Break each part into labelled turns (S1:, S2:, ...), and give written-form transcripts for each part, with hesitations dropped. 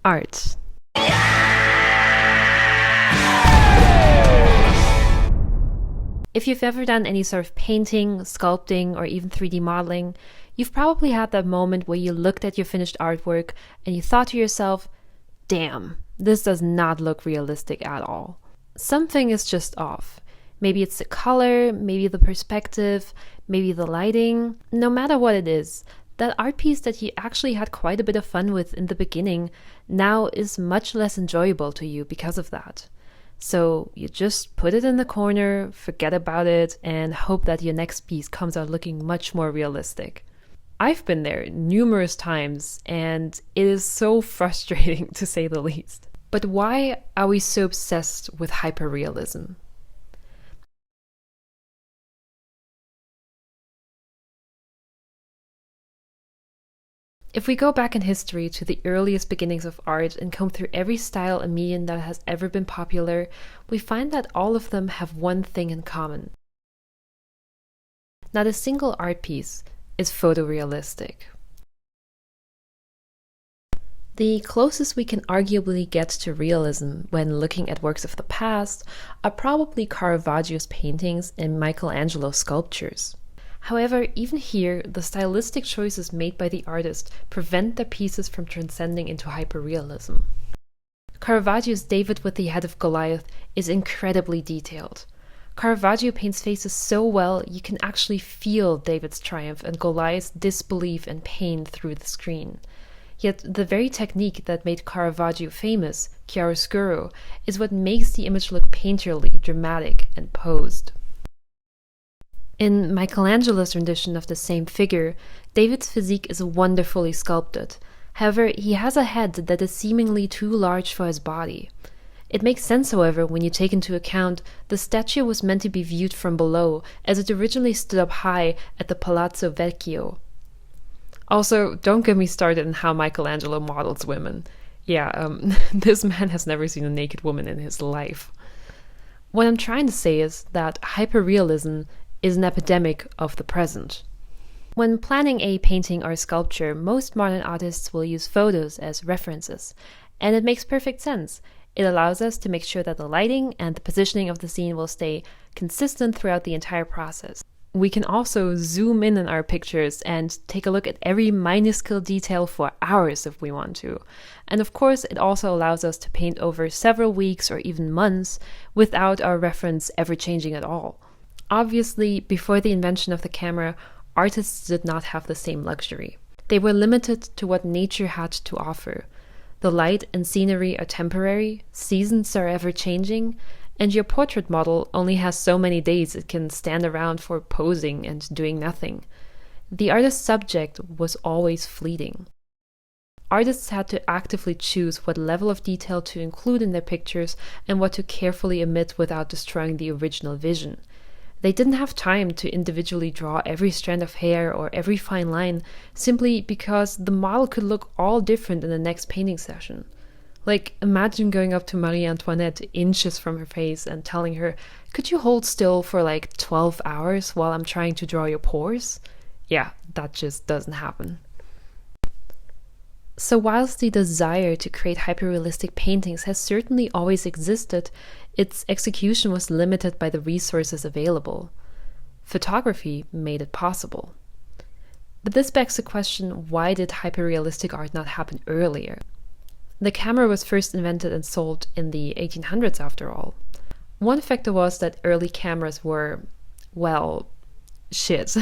S1: Art. If you've ever done any sort of painting, sculpting, or even 3D modeling, you've probably had that moment where you looked at your finished artwork and you thought to yourself, damn, this does not look realistic at all. Something is just off. Maybe it's the color, maybe the perspective, maybe the lighting. No matter what it is, that art piece that you actually had quite a bit of fun with in the beginning now is much less enjoyable to you because of that. So you just put it in the corner, forget about it, and hope that your next piece comes out looking much more realistic. I've been there numerous times, and it is so frustrating to say the least. But why are we so obsessed with hyperrealism? If we go back in history to the earliest beginnings of art and comb through every style and medium that has ever been popular, we find that all of them have one thing in common. Not a single art piece is photorealistic. The closest we can arguably get to realism when looking at works of the past are probably Caravaggio's paintings and Michelangelo's sculptures. However, even here, the stylistic choices made by the artist prevent their pieces from transcending into hyperrealism. Caravaggio's David with the head of Goliath is incredibly detailed. Caravaggio paints faces so well you can actually feel David's triumph and Goliath's disbelief and pain through the screen. Yet the very technique that made Caravaggio famous, chiaroscuro, is what makes the image look painterly, dramatic, and posed. In Michelangelo's rendition of the same figure, David's physique is wonderfully sculpted. However, he has a head that is seemingly too large for his body. It makes sense, however, when you take into account the statue was meant to be viewed from below, as it originally stood up high at the Palazzo Vecchio. Also, don't get me started on how Michelangelo models women. Yeah, this man has never seen a naked woman in his life. What I'm trying to say is that hyperrealism is an epidemic of the present. When planning a painting or sculpture, most modern artists will use photos as references, and it makes perfect sense. It allows us to make sure that the lighting and the positioning of the scene will stay consistent throughout the entire process. We can also zoom in on our pictures and take a look at every minuscule detail for hours if we want to. And of course, it also allows us to paint over several weeks or even months without our reference ever changing at all. Obviously, before the invention of the camera, artists did not have the same luxury. They were limited to what nature had to offer. The light and scenery are temporary, seasons are ever-changing, and your portrait model only has so many days it can stand around for posing and doing nothing. The artist's subject was always fleeting. Artists had to actively choose what level of detail to include in their pictures and what to carefully omit without destroying the original vision. They didn't have time to individually draw every strand of hair or every fine line simply because the model could look all different in the next painting session. Like, imagine going up to Marie Antoinette inches from her face and telling her, "Could you hold still for like 12 hours while I'm trying to draw your pores?" Yeah, that just doesn't happen. So whilst the desire to create hyperrealistic paintings has certainly always existed, its execution was limited by the resources available. Photography made it possible. But this begs the question, why did hyperrealistic art not happen earlier? The camera was first invented and sold in the 1800s after all. One factor was that early cameras were, well, shit.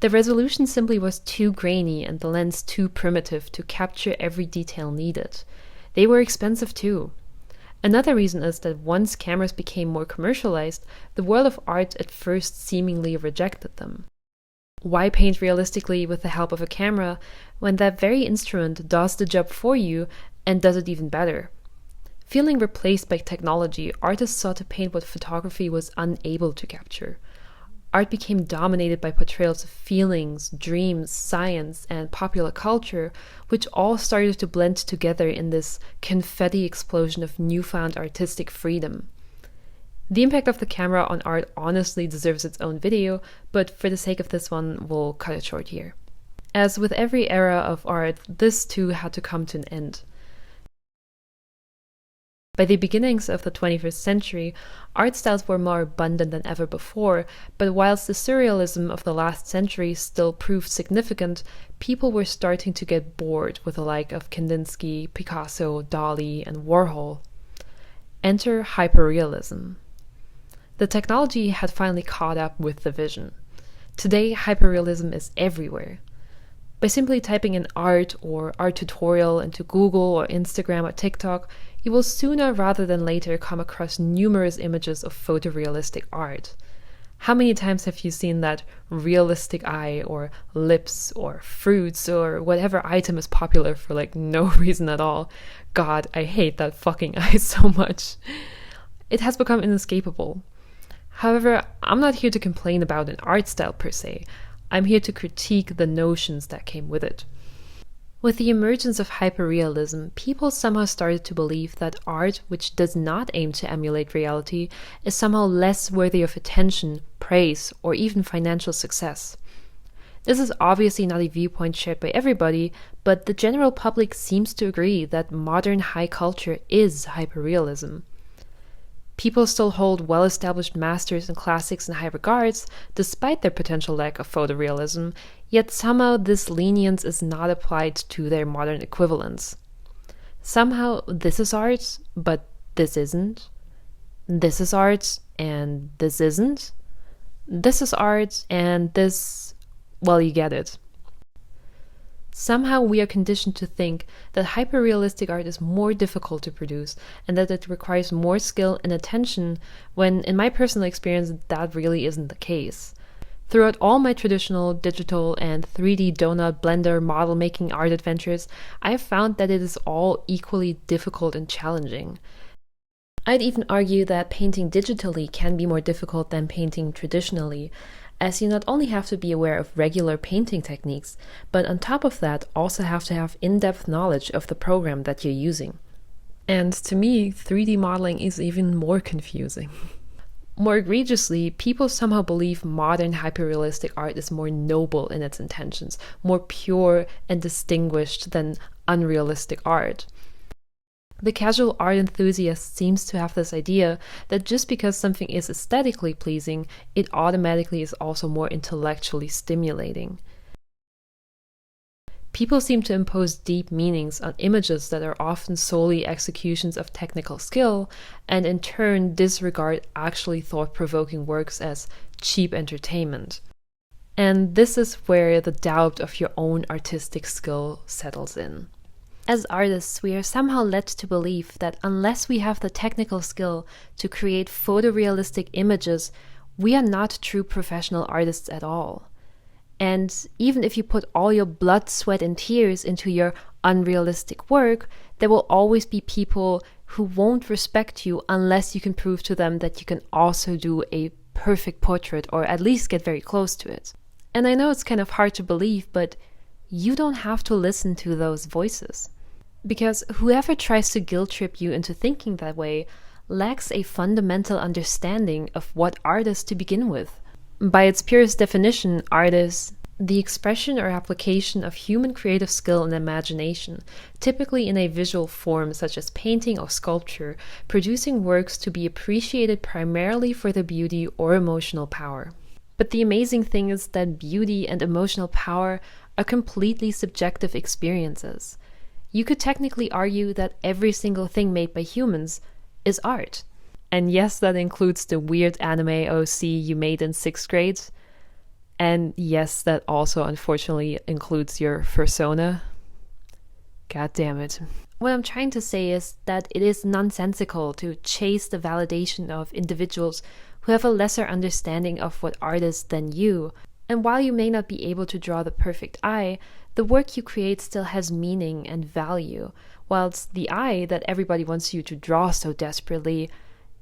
S1: The resolution simply was too grainy and the lens too primitive to capture every detail needed. They were expensive too. Another reason is that once cameras became more commercialized, the world of art at first seemingly rejected them. Why paint realistically with the help of a camera when that very instrument does the job for you and does it even better? Feeling replaced by technology, artists sought to paint what photography was unable to capture. Art became dominated by portrayals of feelings, dreams, science, and popular culture, which all started to blend together in this confetti explosion of newfound artistic freedom. The impact of the camera on art honestly deserves its own video, but for the sake of this one, we'll cut it short here. As with every era of art, this too had to come to an end. By the beginnings of the 21st century, art styles were more abundant than ever before, but whilst the surrealism of the last century still proved significant, people were starting to get bored with the like of Kandinsky, Picasso, Dali, and Warhol. Enter hyperrealism. The technology had finally caught up with the vision. Today, hyperrealism is everywhere. By simply typing in art or art tutorial into Google or Instagram or TikTok, you will sooner rather than later come across numerous images of photorealistic art. How many times have you seen that realistic eye or lips or fruits or whatever item is popular for like no reason at all? God, I hate that fucking eye so much. It has become inescapable. However, I'm not here to complain about an art style per se. I'm here to critique the notions that came with it. With the emergence of hyperrealism, people somehow started to believe that art which does not aim to emulate reality is somehow less worthy of attention, praise, or even financial success. This is obviously not a viewpoint shared by everybody, but the general public seems to agree that modern high culture is hyperrealism. People still hold well-established masters and classics in high regards, despite their potential lack of photorealism, yet somehow this lenience is not applied to their modern equivalents. Somehow this is art, but this isn't. This is art, and this isn't. This is art, and this, well, you get it. Somehow we are conditioned to think that hyperrealistic art is more difficult to produce and that it requires more skill and attention, when in my personal experience that really isn't the case. Throughout all my traditional digital and 3D donut blender model making art adventures, I have found that it is all equally difficult and challenging. I'd even argue that painting digitally can be more difficult than painting traditionally, as you not only have to be aware of regular painting techniques, but on top of that also have to have in-depth knowledge of the program that you're using. And to me, 3D modeling is even more confusing. More egregiously, people somehow believe modern hyperrealistic art is more noble in its intentions, more pure and distinguished than unrealistic art. The casual art enthusiast seems to have this idea that just because something is aesthetically pleasing, it automatically is also more intellectually stimulating. People seem to impose deep meanings on images that are often solely executions of technical skill, and in turn disregard actually thought-provoking works as cheap entertainment. And this is where the doubt of your own artistic skill settles in. As artists, we are somehow led to believe that unless we have the technical skill to create photorealistic images, we are not true professional artists at all. And even if you put all your blood, sweat, and tears into your unrealistic work, there will always be people who won't respect you unless you can prove to them that you can also do a perfect portrait or at least get very close to it. And I know it's kind of hard to believe, but you don't have to listen to those voices. Because whoever tries to guilt trip you into thinking that way lacks a fundamental understanding of what art is to begin with. By its purest definition, art is the expression or application of human creative skill and imagination, typically in a visual form such as painting or sculpture, producing works to be appreciated primarily for their beauty or emotional power. But the amazing thing is that beauty and emotional power are completely subjective experiences. You could technically argue that every single thing made by humans is art. And yes, that includes the weird anime OC you made in 6th grade. And yes, that also unfortunately includes your persona. God damn it. What I'm trying to say is that it is nonsensical to chase the validation of individuals who have a lesser understanding of what art is than you. And while you may not be able to draw the perfect eye, the work you create still has meaning and value, whilst the eye that everybody wants you to draw so desperately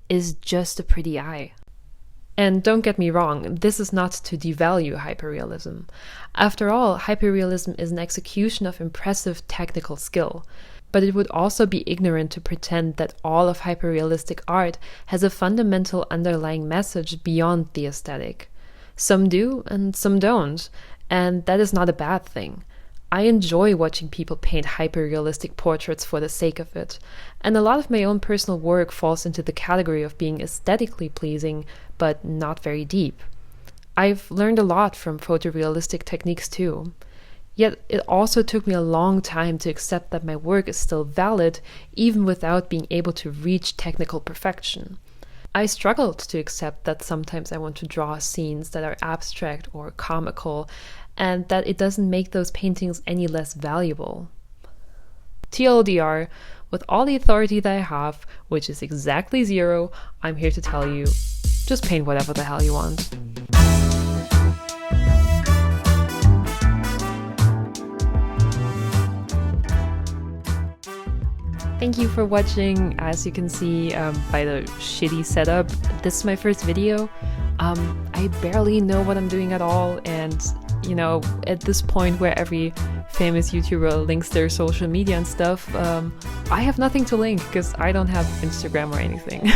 S1: is just a pretty eye. And don't get me wrong, this is not to devalue hyperrealism. After all, hyperrealism is an execution of impressive technical skill. But it would also be ignorant to pretend that all of hyperrealistic art has a fundamental underlying message beyond the aesthetic. Some do, and some don't, and that is not a bad thing. I enjoy watching people paint hyper-realistic portraits for the sake of it, and a lot of my own personal work falls into the category of being aesthetically pleasing, but not very deep. I've learned a lot from photorealistic techniques too. Yet it also took me a long time to accept that my work is still valid, even without being able to reach technical perfection. I struggled to accept that sometimes I want to draw scenes that are abstract or comical, and that it doesn't make those paintings any less valuable. TLDR, with all the authority that I have, which is exactly 0, I'm here to tell you, just paint whatever the hell you want. Thank you for watching. As you can see by the shitty setup, this is my first video. I barely know what I'm doing at all, and you know, at this point where every famous YouTuber links their social media and stuff, I have nothing to link because I don't have Instagram or anything.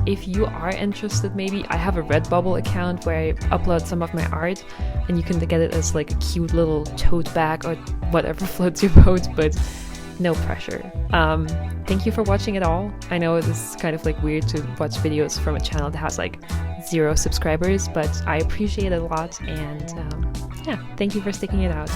S1: If you are interested, maybe I have a Redbubble account where I upload some of my art, and you can get it as like a cute little tote bag or whatever floats your boat, but no pressure. Thank you for watching it all. I know this is kind of like weird to watch videos from a channel that has like 0 subscribers, but I appreciate it a lot, and yeah, thank you for sticking it out.